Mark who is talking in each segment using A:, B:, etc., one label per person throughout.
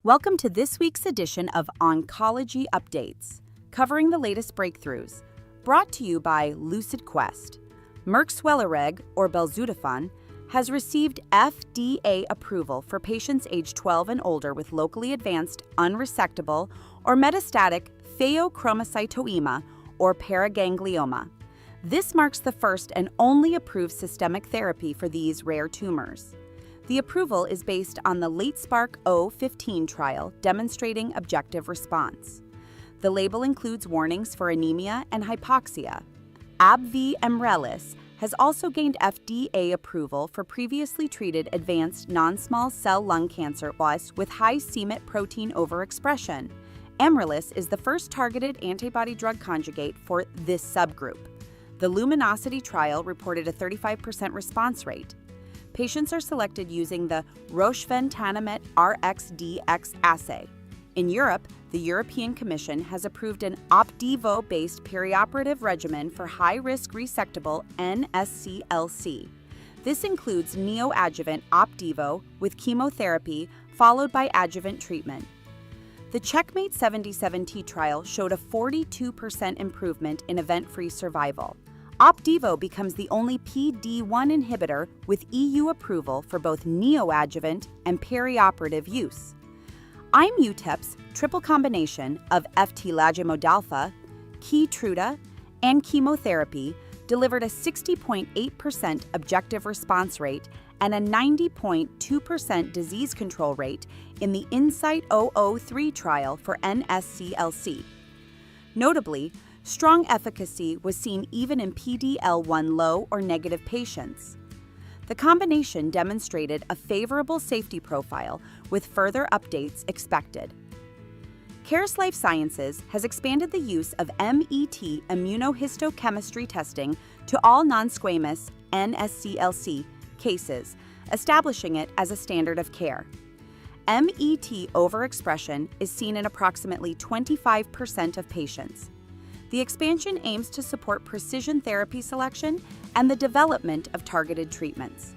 A: Welcome to this week's edition of Oncology Updates, covering the latest breakthroughs, brought to you by Lucid Quest. Merck's WELIREG, or belzutifan, has received FDA approval for patients aged 12 and older with locally advanced, unresectable, or metastatic pheochromocytoma, or paraganglioma. This marks the first and only approved systemic therapy for these rare tumors. The approval is based on the late SPARK-015 trial demonstrating objective response. The label includes warnings for anemia and hypoxia. AbbVie EMRELIS has also gained FDA approval for previously treated advanced non-small cell lung cancer with high c-Myc protein overexpression. EMRELIS is the first targeted antibody-drug conjugate for this subgroup. The Luminosity trial reported a 35% response rate. Patients are selected using the Roche Ventanamet RxDX assay. In Europe, the European Commission has approved an Opdivo-based perioperative regimen for high-risk resectable NSCLC. This includes neoadjuvant Opdivo with chemotherapy followed by adjuvant treatment. The Checkmate 77T trial showed a 42% improvement in event-free survival. Opdivo becomes the only PD-1 inhibitor with EU approval for both neoadjuvant and perioperative use. Immutep's triple combination of eftilagimod-alpha, KEYTRUDA, and chemotherapy delivered a 60.8% objective response rate and a 90.2% disease control rate in the INSIGHT 003 trial for NSCLC. Notably, strong efficacy was seen even in PD-L1 low or negative patients. The combination demonstrated a favorable safety profile with further updates expected. Caris Life Sciences has expanded the use of MET immunohistochemistry testing to all non-squamous NSCLC cases, establishing it as a standard of care. MET overexpression is seen in approximately 25% of patients. The expansion aims to support precision therapy selection and the development of targeted treatments.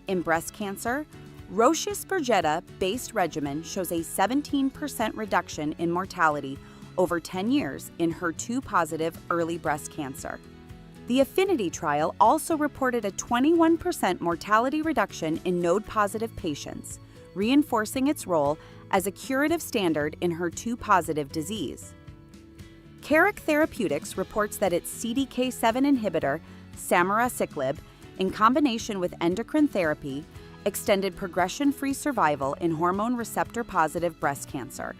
A: In breast cancer, Roche's Perjeta-based regimen shows a 17% reduction in mortality over 10 years in HER2-positive early breast cancer. The Affinity trial also reported a 21% mortality reduction in node-positive patients, reinforcing its role as a curative standard in HER2-positive disease. Caris Therapeutics reports that its CDK7 inhibitor, samuraciclib, in combination with endocrine therapy, extended progression-free survival in hormone receptor-positive breast cancer.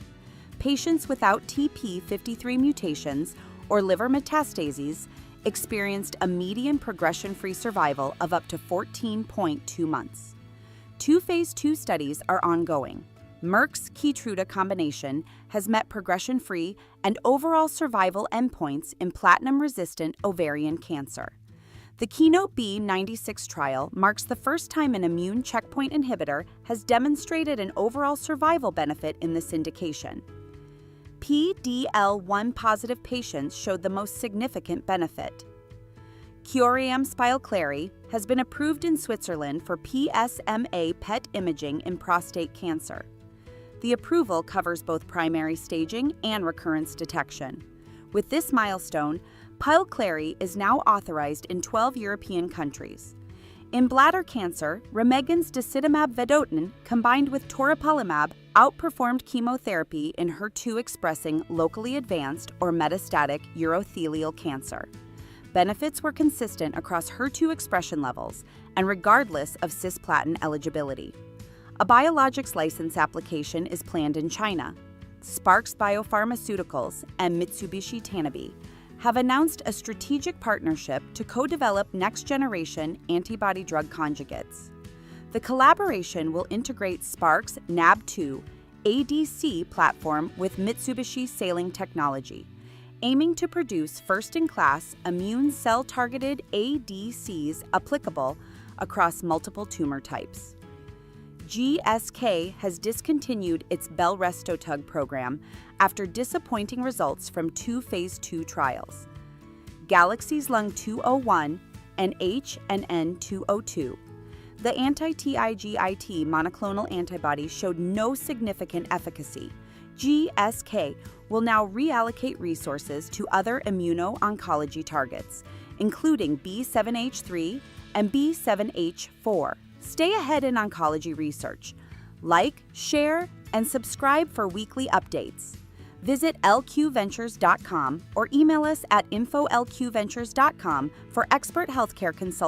A: Patients without TP53 mutations or liver metastases experienced a median progression-free survival of up to 14.2 months. Two phase 2 studies are ongoing. Merck's KEYTRUDA combination has met progression-free and overall survival endpoints in platinum-resistant ovarian cancer. The KEYNOTE-B96 trial marks the first time an immune checkpoint inhibitor has demonstrated an overall survival benefit in this indication. PD-L1-positive patients showed the most significant benefit. Curiam Spilcleri has been approved in Switzerland for PSMA PET imaging in prostate cancer. The approval covers both primary staging and recurrence detection. With this milestone, Spilcleri is now authorized in 12 European countries. In bladder cancer, RemeGen's disitamab vedotin combined with toripalimab outperformed chemotherapy in HER2-expressing locally advanced or metastatic urothelial cancer. Benefits were consistent across HER2 expression levels and regardless of cisplatin eligibility. A biologics license application is planned in China. Sparks Biopharmaceuticals and Mitsubishi Tanabe have announced a strategic partnership to co-develop next-generation antibody-drug conjugates. The collaboration will integrate Spark's NAB2 ADC platform with Mitsubishi sailing technology, aiming to produce first-in-class immune cell-targeted ADCs applicable across multiple tumor types. GSK has discontinued its belrestotug program after disappointing results from two phase 2 trials, Galaxy's Lung 201 and HNN 202. the anti-TIGIT monoclonal antibody showed no significant efficacy. GSK will now reallocate resources to other immuno-oncology targets, including B7H3 and B7H4. Stay ahead in oncology research. Like, share, and subscribe for weekly updates. Visit lqventures.com or email us at info@lqventures.com for expert healthcare consulting.